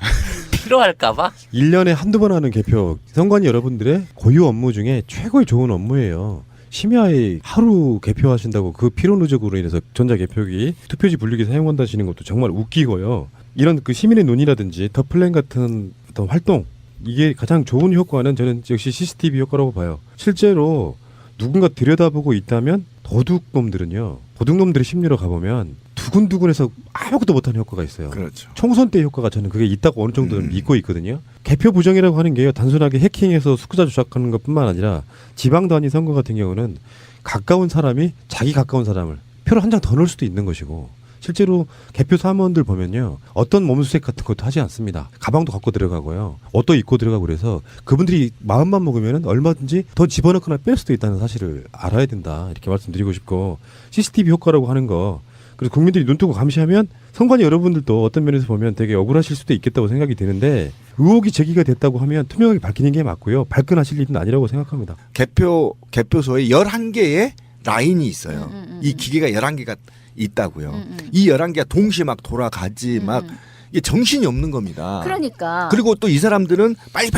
E: 필요할까봐?
C: 1년에 한두 번 하는 개표 선관위 여러분들의 고유 업무 중에 최고의 좋은 업무예요. 심야에 하루 개표하신다고 그 피로 누적으로 인해서 전자개표기 투표지 분류기 사용한다시는 것도 정말 웃기고요. 이런 그 시민의 눈이라든지 더 플랜 같은 어떤 활동 이게 가장 좋은 효과는 저는 역시 CCTV 효과라고 봐요. 실제로 누군가 들여다보고 있다면 도둑놈들이 심리로 가보면 두근두근해서 아무것도 못하는 효과가 있어요.
A: 그렇죠.
C: 총선 때 효과가 저는 그게 있다고 어느 정도는
A: 음.
C: 믿고 있거든요. 개표 부정이라고 하는 게요. 단순하게 해킹해서 숙자 조작하는 것뿐만 아니라 지방 단위 선거 같은 경우는 가까운 사람이 자기 가까운 사람을 표를 한 장 더 넣을 수도 있는 것이고 실제로 개표 사무원들 보면요. 어떤 몸수색 같은 것도 하지 않습니다. 가방도 갖고 들어가고요. 옷도 입고 들어가고 그래서 그분들이 마음만 먹으면 얼마든지 더 집어넣거나 뺄 수도 있다는 사실을 알아야 된다. 이렇게 말씀드리고 싶고 CCTV 효과라고 하는 거 그래서 국민들이 눈뜨고 감시하면 선관위 여러분들도 어떤 면에서 보면 되게 억울하실 수도 있겠다고 생각이 드는데 의혹이 제기가 됐다고 하면 투명하게 밝히는 게 맞고요. 발끈하실 일은 아니라고 생각합니다.
A: 개표소에 11개의 라인이 있어요. 이 기계가 11개가 있다고요. 이 11개가 동시에 막 돌아가지 막 이게 정신이 없는 겁니다.
B: 그러니까.
A: 그리고 또 이 사람들은 빨리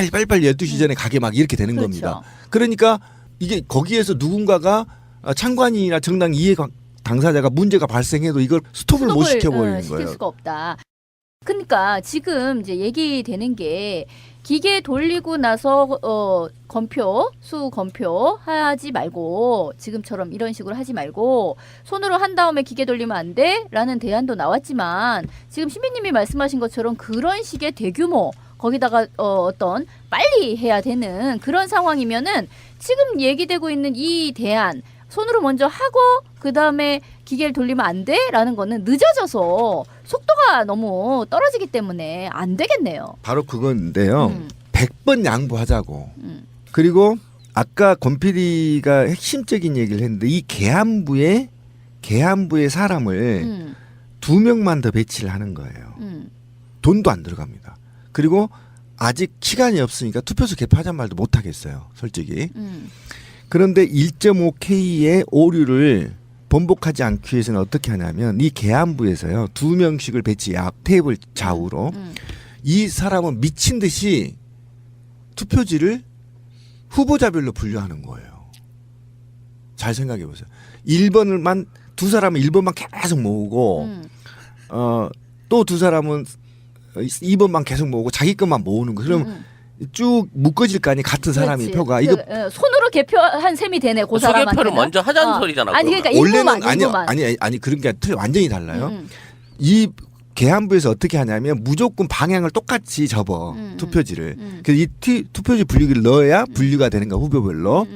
A: 12시 전에 가게 막 이렇게 되는
B: 그렇죠.
A: 겁니다. 그러니까 이게 거기에서 누군가가 창관이나 정당 이해 당사자가 문제가 발생해도 이걸 스톱을 못 시켜버리는
B: 시킬
A: 거예요.
B: 수가 없다. 그러니까 지금 이제 얘기되는 게 기계 돌리고 나서 수 검표 하지 말고 지금처럼 이런 식으로 하지 말고 손으로 한 다음에 기계 돌리면 안 돼라는 대안도 나왔지만 지금 신비님이 말씀하신 것처럼 그런 식의 대규모 거기다가 어떤 빨리 해야 되는 그런 상황이면은 지금 얘기되고 있는 이 대안 손으로 먼저 하고 그 다음에 기계를 돌리면 안 돼라는 거는 늦어져서 속도가 너무 떨어지기 때문에 안 되겠네요.
A: 바로 그건데요. 100번 양보하자고. 그리고 아까 권 PD가 핵심적인 얘기를 했는데 이 계안부의 사람을 2명만 더 배치를 하는 거예요. 돈도 안 들어갑니다. 그리고 아직 시간이 없으니까 투표소 개표하자는 말도 못 하겠어요. 솔직히. 그런데 1.5K의 오류를 번복하지 않기 위해서는 어떻게 하냐면 이 계안부에서요 2명씩을 배치 앞 테이블 좌우로 이 사람은 미친 듯이 투표지를 후보자별로 분류하는 거예요. 잘 생각해 보세요. 1번만 두 사람은 1번만 계속 모으고 또 두 사람은 2번만 계속 모으고 자기 것만 모으는 거. 그럼 쭉 묶어질 거 아니 같은 사람이
B: 그렇지.
A: 표가 이거
B: 손으로 개표한 셈이 되네. 그 사람한테는.
E: 소개표를 먼저 하자는 소리잖아.
B: 아니 그러니까
A: 원래는
B: 일부만.
A: 아니 그런 게 완전히 달라요. 이 계안부에서 어떻게 하냐면 무조건 방향을 똑같이 접어 투표지를. 그래서 이 투표지 분류기를 넣어야 분류가 되는 거야 후보별로.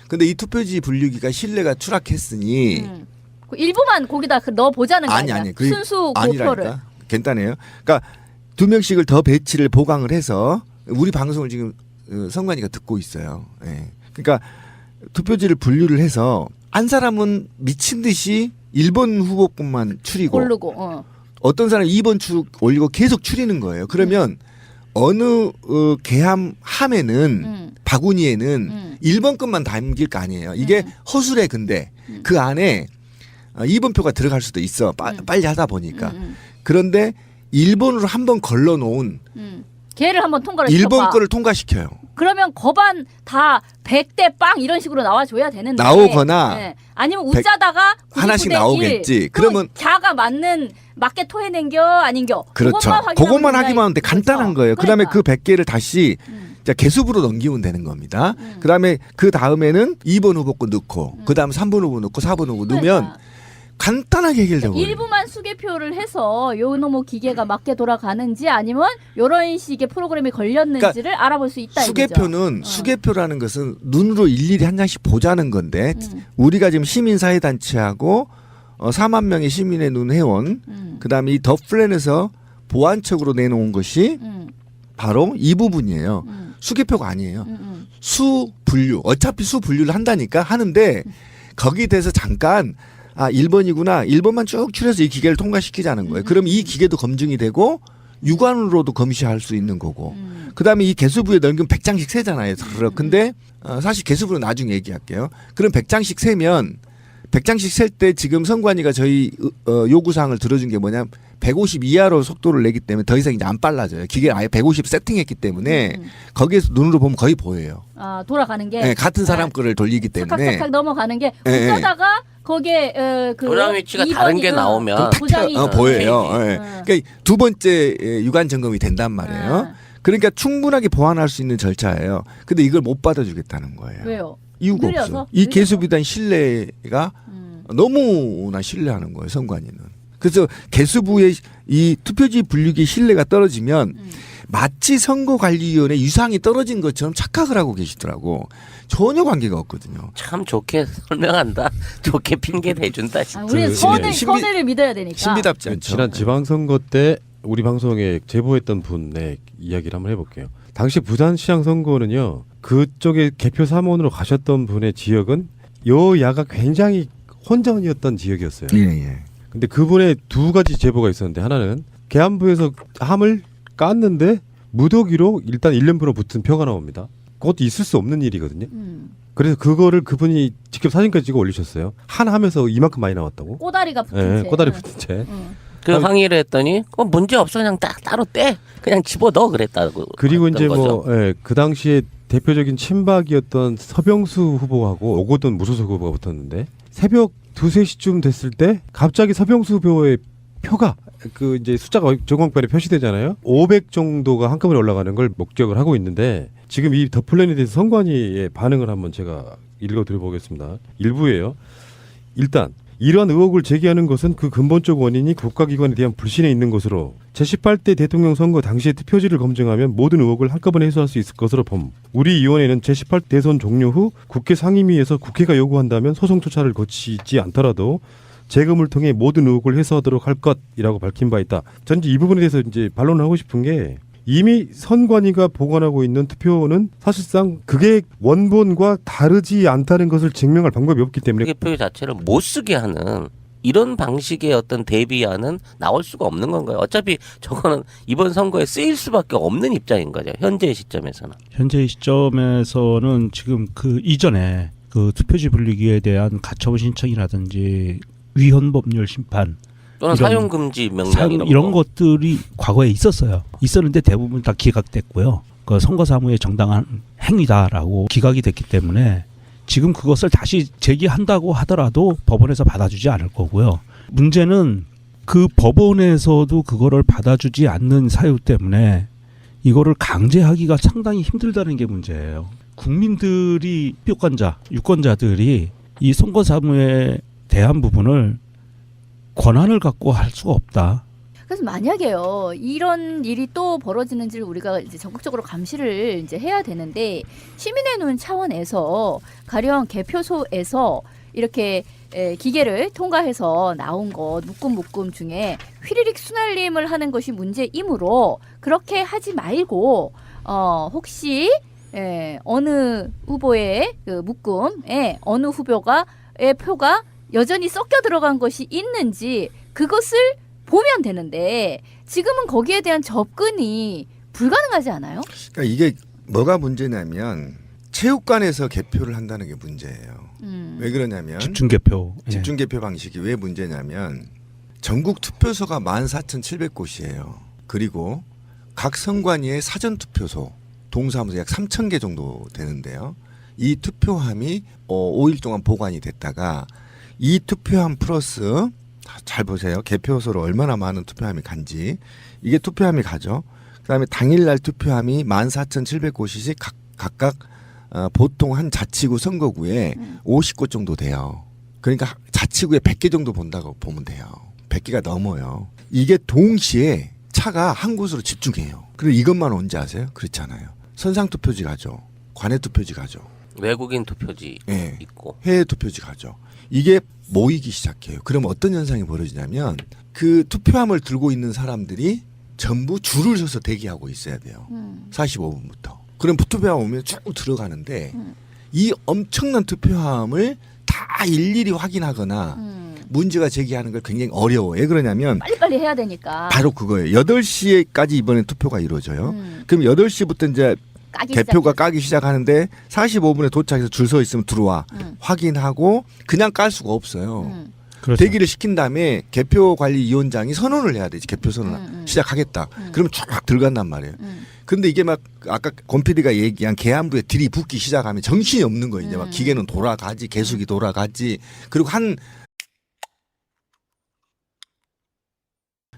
A: 근데 이 투표지 분류기가 신뢰가 추락했으니
B: 그 일부만 거기다 넣어 보자는 거 아니야? 순수 고표를.
A: 아니라니까. 간단해요. 그러니까 2명씩을 더 배치를 보강을 해서 우리 방송을 지금 선관위가 듣고 있어요. 예. 그러니까 투표지를 분류를 해서 한 사람은 미친 듯이 1번 후보권만 추리고
B: 고르고
A: 어떤 사람은 2번 올리고 계속 추리는 거예요. 그러면 어느 함에는 바구니에는 1번 것만 담길 거 아니에요. 이게 허술해. 근데 그 안에 2번 표가 들어갈 수도 있어. 빨리 하다 보니까. 그런데 1번으로 한번 걸러놓은
B: 걔를 한번 통과를
A: 1번
B: 시켜봐.
A: 거를 통과시켜요.
B: 그러면 거반 다 100대 빵 이런 식으로 나와줘야 되는데
A: 나오거나
B: 네. 아니면 웃자다가
A: 하나씩
B: 99대
A: 나오겠지.
B: 1.
A: 그러면
B: 자가 맞게 토해낸겨 아닌겨.
A: 그렇죠. 그것만 하기만 하는데 간단한 거예요. 그다음에 그 100개를 다시 개수부로 넘기면 되는 겁니다. 그다음에 그 다음에는 2번 후보 거 넣고 그다음 3번 후보 넣고 4번 후보 넣으면 간단하게 해결되고
B: 일부만 수개표를 해서 요 놈의 기계가 맞게 돌아가는지 아니면 이런 식의 프로그램이 걸렸는지를 알아볼 수 있다.
A: 수개표는 수개표라는 것은 눈으로 일일이 한 장씩 보자는 건데 우리가 지금 시민사회단체하고 4만 명의 시민의 눈 회원 그다음에 이 더 플랜에서 보완책으로 내놓은 것이 바로 이 부분이에요. 수개표가 아니에요. 수 분류 어차피 수 분류를 한다니까 하는데 거기에 대해서 잠깐 1번이구나. 1번만 쭉 추려서 이 기계를 통과시키자는 거예요. 그럼 이 기계도 검증이 되고 육안으로도 검시할 수 있는 거고. 그다음에 이 개수부에 넣으면 100장씩 세잖아요. 근데 사실 개수부는 나중에 얘기할게요. 그럼 100장씩 세면 100장씩 셀 때 지금 선관위가 저희 요구사항을 들어준 게 뭐냐면 150 이하로 속도를 내기 때문에 더 이상 이제 안 빨라져요. 기계를 아예 150 세팅했기 때문에 거기에서 눈으로 보면 거의 보여요.
B: 돌아가는 게
A: 네, 같은 사람 거를 돌리기 때문에
B: 착착착 넘어가는 게 웃자다가 거기에 그
E: 도장 위치가 다른 게 나오면
B: 도장이
A: 보여요. 그러니까 두 번째 유관 점검이 된단 말이에요. 그러니까 충분하게 보완할 수 있는 절차예요. 근데 이걸 못 받아주겠다는 거예요.
B: 왜요?
A: 이유가
B: 느려서?
A: 없어. 이 개수비단 신뢰가 너무나 신뢰하는 거예요. 선관위는. 그래서 개수부의 이 투표지 분류기 신뢰가 떨어지면 마치 선거관리위원회 유상이 떨어진 것처럼 착각을 하고 계시더라고. 전혀 관계가 없거든요.
E: 참 좋게 설명한다. 좋게 핑계 대준다. 진짜.
B: 우리는 선을 믿어야 되니까.
A: 신비답지 않죠.
C: 지난 지방선거 때 우리 방송에 제보했던 분의 이야기를 한번 해볼게요. 당시 부산시장 선거는요. 그쪽에 개표 사무원으로 가셨던 분의 지역은 여야가 굉장히 혼전이었던 지역이었어요.
A: 예, 예.
C: 근데 그분의 두 가지 제보가 있었는데 하나는 계안부에서 함을 깠는데 무더기로 일단 1년표로 붙은 표가 나옵니다. 그것도 있을 수 없는 일이거든요. 그래서 그거를 그분이 직접 사진까지 찍어 올리셨어요. 한 함에서 이만큼 많이 나왔다고.
B: 꼬다리가 붙은
C: 예,
B: 채.
C: 꼬다리 붙은 채.
E: 그 항의를 했더니 문제 없어 그냥 딱 따로 떼 그냥 집어넣어 그랬다고.
C: 그리고
E: 했던
C: 이제
E: 거죠.
C: 그 당시에 대표적인 친박이었던 서병수 후보하고 오거돈 무소속 후보가 붙었는데 새벽 2, 3시쯤 됐을 때 갑자기 서병수 후보의 표가 그 이제 숫자가 전광판에 표시되잖아요. 500 정도가 한꺼번에 올라가는 걸 목격을 하고 있는데 지금 이 더 플랜에 대해서 선관위의 반응을 한번 제가 읽어드려보겠습니다. 일부예요. 일단 이러한 의혹을 제기하는 것은 그 근본적 원인이 국가기관에 대한 불신에 있는 것으로 제18대 대통령 선거 당시의 투표지를 검증하면 모든 의혹을 한꺼번에 해소할 수 있을 것으로 봄. 우리 위원회는 제18 대선 종료 후 국회 상임위에서 국회가 요구한다면 소송 절차를 거치지 않더라도 재검을 통해 모든 의혹을 해소하도록 할 것이라고 밝힌 바 있다. 전 이 부분에 대해서 이제 반론을 하고 싶은 게 이미 선관위가 보관하고 있는 투표는 사실상 그게 원본과 다르지 않다는 것을 증명할 방법이 없기 때문에
E: 표 자체를 못 쓰게 하는 이런 방식의 어떤 대비안은 나올 수가 없는 건가요? 어차피 저거는 이번 선거에 쓰일 수밖에 없는 입장인 거죠. 현재 시점에서는.
D: 현재 시점에서는 지금 그 이전에 그 투표지 분리기에 대한 가처분 신청이라든지 위헌 법률 심판
E: 또는
D: 이런
E: 사용 금지 명령
D: 이런 것들이 과거에 있었어요. 있었는데 대부분 다 기각됐고요. 그 선거사무의 정당한 행위다라고 기각이 됐기 때문에 지금 그것을 다시 제기한다고 하더라도 법원에서 받아주지 않을 거고요. 문제는 그 법원에서도 그거를 받아주지 않는 사유 때문에 이거를 강제하기가 상당히 힘들다는 게 문제예요. 국민들이 표권자, 유권자들이 이 선거사무에 대한 부분을 권한을 갖고 할 수가 없다.
B: 그래서 만약에요 이런 일이 또 벌어지는지를 우리가 이제 적극적으로 감시를 이제 해야 되는데 시민의 눈 차원에서 가령 개표소에서 이렇게 기계를 통과해서 나온 것 묶음 중에 휘리릭 순알림을 하는 것이 문제이므로 그렇게 하지 말고 혹시 어느 후보의 그 묶음에 어느 후보가의 표가 여전히 섞여 들어간 것이 있는지 그것을 보면 되는데 지금은 거기에 대한 접근이 불가능하지 않아요?
A: 그러니까 이게 뭐가 문제냐면 체육관에서 개표를 한다는 게 문제예요. 왜 그러냐면
D: 집중 개표. 예.
A: 집중 개표 방식이 왜 문제냐면 전국 투표소가 14,700곳이에요. 그리고 각 선관위의 사전 투표소 동사무소 약 3,000개 정도 되는데요. 이 투표함이 5일 동안 보관이 됐다가 이 투표함 플러스 잘 보세요. 개표소로 얼마나 많은 투표함이 간지. 이게 투표함이 가죠. 그다음에 당일날 투표함이 14,700곳이 각각 보통 한 자치구 선거구에 50곳 정도 돼요. 그러니까 자치구에 100개 정도 본다고 보면 돼요. 100개가 넘어요. 이게 동시에 차가 한 곳으로 집중해요. 그리고 이것만 언제 아세요? 그렇지 않아요. 선상투표지 가죠. 관외투표지 가죠.
E: 외국인 투표지
A: 네.
E: 있고
A: 해외 투표지 가죠. 이게 모이기 시작해요. 그럼 어떤 현상이 벌어지냐면 그 투표함을 들고 있는 사람들이 전부 줄을 서서 대기하고 있어야 돼요. 45분부터. 그럼 투표함 오면 쭉 들어가는데 이 엄청난 투표함을 다 일일이 확인하거나 문제가 제기하는 걸 굉장히 어려워요. 왜 그러냐면
B: 빨리빨리 해야 되니까.
A: 바로 그거예요. 8시에까지 이번에 투표가 이루어져요. 그럼 8시부터 이제 개표가 까기 시작하는데 45분에 도착해서 줄 서 있으면 들어와. 확인하고 그냥 깔 수가 없어요.
D: 그렇죠.
A: 대기를 시킨 다음에 개표관리위원장이 선언을 해야 되지. 개표 선언 시작하겠다. 그러면 쫙 들어간단 말이에요. 근데 이게 막 아까 권 PD가 얘기한 계안부에 들이 붓기 시작하면 정신이 없는 거예요. 이제 막 기계는 돌아가지, 계속이 돌아가지. 그리고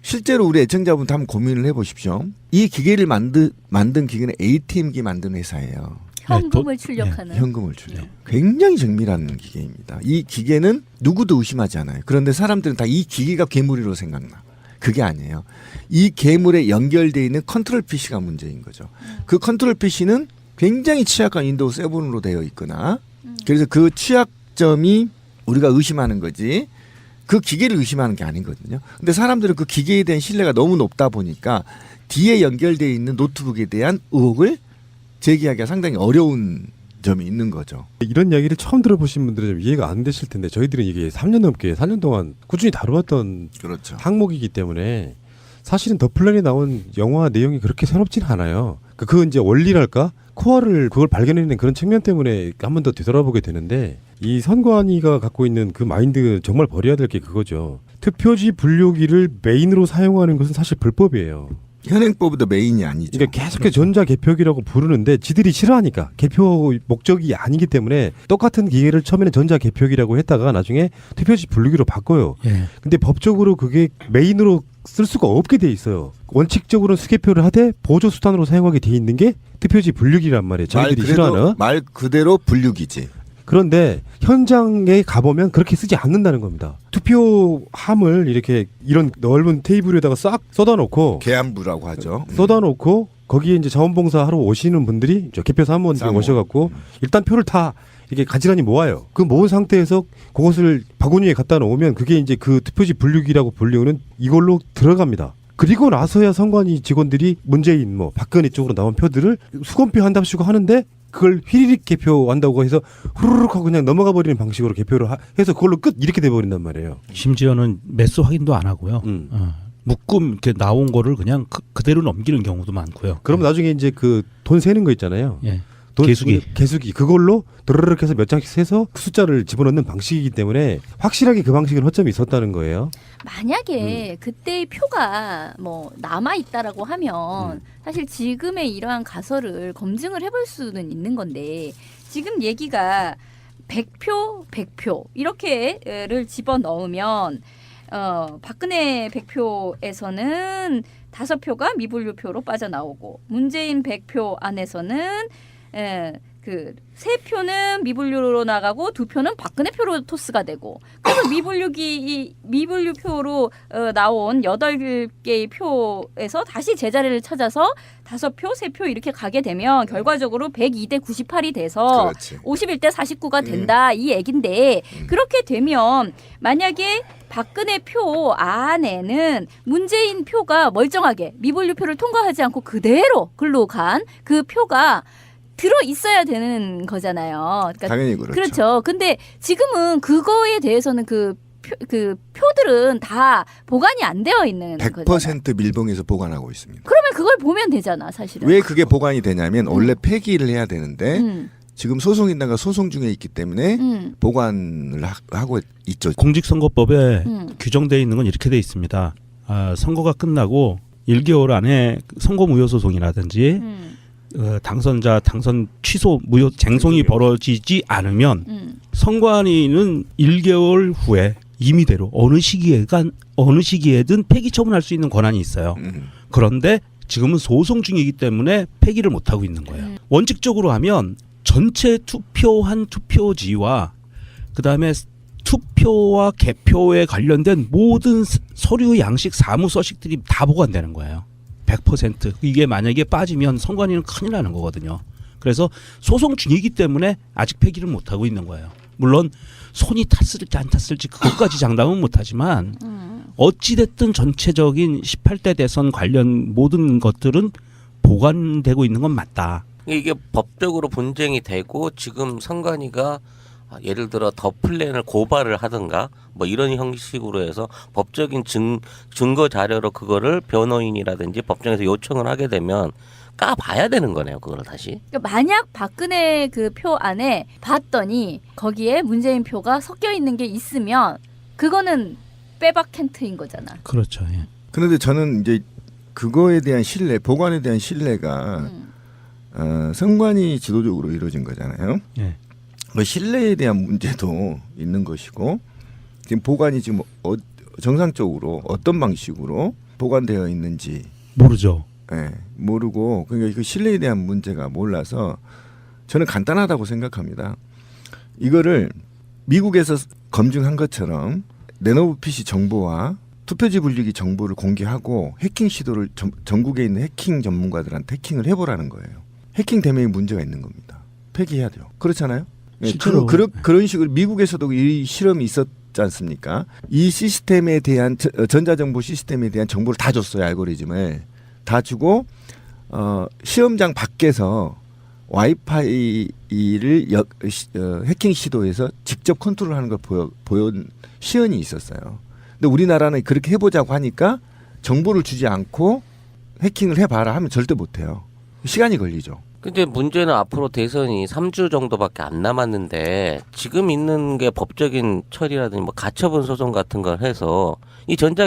A: 실제로 우리 애청자분들 한번 고민을 해보십시오. 이 기계를 만든 기계는 ATM기 만드는 회사예요.
B: 현금을 출력하는.
A: 현금을 출력. 굉장히 정밀한 기계입니다. 이 기계는 누구도 의심하지 않아요. 그런데 사람들은 다 이 기계가 괴물이로 생각나. 그게 아니에요. 이 괴물에 연결되어 있는 컨트롤 PC가 문제인 거죠. 그 컨트롤 PC는 굉장히 취약한 윈도우 7으로 되어 있거나 그래서 그 취약점이 우리가 의심하는 거지 그 기계를 의심하는 게 아니거든요. 근데 사람들은 그 기계에 대한 신뢰가 너무 높다 보니까 뒤에 연결되어 있는 노트북에 대한 의혹을 제기하기가 상당히 어려운 점이 있는 거죠.
C: 이런 이야기를 처음 들어보신 분들은 좀 이해가 안 되실 텐데 저희들은 이게 3년 넘게 4년 동안 꾸준히 다뤄왔던
A: 그렇죠.
C: 항목이기 때문에 사실은 더 플랜에 나온 영화 내용이 그렇게 새롭지는 않아요. 그 이제 원리랄까 코어를 그걸 발견해낸 그런 측면 때문에 한 번 더 되돌아보게 되는데 이 선관위가 갖고 있는 그 마인드 정말 버려야 될 게 그거죠. 투표지 분류기를 메인으로 사용하는 것은 사실 불법이에요.
A: 현행법도 메인이 아니죠.
C: 그러니까 계속해서 전자개표기라고 부르는데 지들이 싫어하니까 개표 목적이 아니기 때문에 똑같은 기계를 처음에는 전자개표기라고 했다가 나중에 투표지 분류기로 바꿔요.
D: 예.
C: 근데 법적으로 그게 메인으로 쓸 수가 없게 돼 있어요. 원칙적으로는 수개표를 하되 보조 수단으로 사용하게 돼 있는 게 투표지 분류기란 말이에요. 자기들이 싫어하는.
A: 말 그대로 분류기지.
C: 그런데 현장에 가보면 그렇게 쓰지 않는다는 겁니다. 투표함을 이렇게 이런 넓은 테이블에다가 싹 쏟아놓고
A: 계안부라고 하죠.
C: 쏟아놓고 거기에 이제 자원봉사 하러 오시는 분들이 저 개표 사무원들이 오셔갖고 일단 표를 다 이게 가지런히 모아요. 그 모은 상태에서 그것을 바구니에 갖다 놓으면 그게 이제 그 투표지 분류기라고 불리우는 이걸로 들어갑니다. 그리고 나서야 선관위 직원들이 문재인 뭐 박근혜 쪽으로 나온 표들을 수검표 한답시고 하는데 그걸 휘리릭 개표한다고 해서 후루룩 하고 그냥 넘어가 버리는 방식으로 개표를 해서 그걸로 끝 이렇게 돼버린단 말이에요.
D: 심지어는 매수 확인도 안 하고요. 묶음 이렇게 나온 거를 그냥 그대로 넘기는 경우도 많고요.
C: 그럼 나중에 이제 그 돈 세는 거 있잖아요.
D: 예. 개수기
C: 그걸로 드르륵 해서 몇 장씩 세서 그 숫자를 집어넣는 방식이기 때문에 확실하게 그 방식은 허점이 있었다는 거예요.
B: 만약에 그때의 표가 뭐 남아 있다라고 하면 사실 지금의 이러한 가설을 검증을 해볼 수는 있는 건데 지금 얘기가 100표 이렇게를 집어 넣으면 박근혜 100표에서는 5표가 미분류표로 빠져나오고 문재인 100표 안에서는 그 3표는 미분류로 나가고 2표는 박근혜 표로 토스가 되고 그래서 미분류표로 나온 8개의 표에서 다시 제자리를 찾아서 5표, 3표 이렇게 가게 되면 결과적으로 102대 98이 돼서
A: 그렇지.
B: 51대 49가 된다 이 얘긴데 그렇게 되면 만약에 박근혜 표 안에는 문재인 표가 멀쩡하게 미분류표를 통과하지 않고 그대로 글로 간 그 표가 들어 있어야 되는 거잖아요. 그러니까
A: 당연히 그렇죠.
B: 그렇죠. 근데 지금은 그거에 대해서는 그 표들은 다 보관이 안 되어 있는 거잖아요.
A: 100% 밀봉해서 보관하고 있습니다.
B: 그러면 그걸 보면 되잖아, 사실은.
A: 왜 그게 보관이 되냐면 원래 폐기를 해야 되는데
B: 음.
A: 지금 소송인단가 소송 중에 있기 때문에 보관을 하고 있죠.
D: 공직선거법에 규정되어 있는 건 이렇게 돼 있습니다. 선거가 끝나고 1개월 안에 선거무효 소송이라든지 당선자 당선 취소 무효 쟁송이 벌어지지 않으면 선관위는 1개월 후에 임의대로 어느 시기에든 폐기 처분할 수 있는 권한이 있어요. 그런데 지금은 소송 중이기 때문에 폐기를 못 하고 있는 거예요. 원칙적으로 하면 전체 투표한 투표지와 그다음에 투표와 개표에 관련된 모든 서류 양식 사무 서식들이 다 보관되는 거예요. 100% 이게 만약에 빠지면 선관위는 큰일 나는 거거든요. 그래서 소송 중이기 때문에 아직 폐기를 못 하고 있는 거예요. 물론 손이 탔을지 안 탔을지 그것까지 장담은 못하지만 어찌 됐든 전체적인 18대 대선 관련 모든 것들은 보관되고 있는 건 맞다.
E: 이게 법적으로 분쟁이 되고 지금 선관위가 예를 들어 더 플랜을 고발을 하든가 뭐 이런 형식으로 해서 법적인 증거 자료로 그거를 변호인이라든지 법정에서 요청을 하게 되면 까봐야 되는 거네요. 그걸 다시.
B: 그러니까 만약 박근혜 그 표 안에 봤더니 거기에 문재인 표가 섞여 있는 게 있으면 그거는 빼박 캔트인 거잖아.
D: 그렇죠. 예.
A: 그런데 저는 이제 그거에 대한 신뢰, 보관에 대한 신뢰가 선관위 지도적으로 이루어진 거잖아요.
D: 예.
A: 그 신뢰에 대한 문제도 있는 것이고 지금 보관이 지금 정상적으로 어떤 방식으로 보관되어 있는지
D: 모르죠.
A: 모르고 그러니까 그 신뢰에 대한 문제가 몰라서 저는 간단하다고 생각합니다. 이거를 미국에서 검증한 것처럼 레노버 PC 정보와 투표지 분류기 정보를 공개하고 해킹 시도를 전국에 있는 해킹 전문가들한테 해킹을 해보라는 거예요. 해킹 되면 문제가 있는 겁니다. 폐기해야 돼요. 그렇잖아요? 예,
D: 실제로.
A: 그런 식으로 미국에서도 이 실험이 있었지 않습니까? 이 시스템에 대한 전자정보 시스템에 대한 정보를 다 줬어요. 알고리즘을 다 주고 시험장 밖에서 와이파이를 해킹 시도해서 직접 컨트롤하는 걸 보여온 시연이 있었어요. 근데 우리나라는 그렇게 해보자고 하니까 정보를 주지 않고 해킹을 해봐라 하면 절대 못해요. 시간이 걸리죠.
E: 근데 문제는 앞으로 대선이 3주 정도밖에 안 남았는데 지금 있는 게 법적인 처리라든지 뭐 가처분 소송 같은 걸 해서 이 전자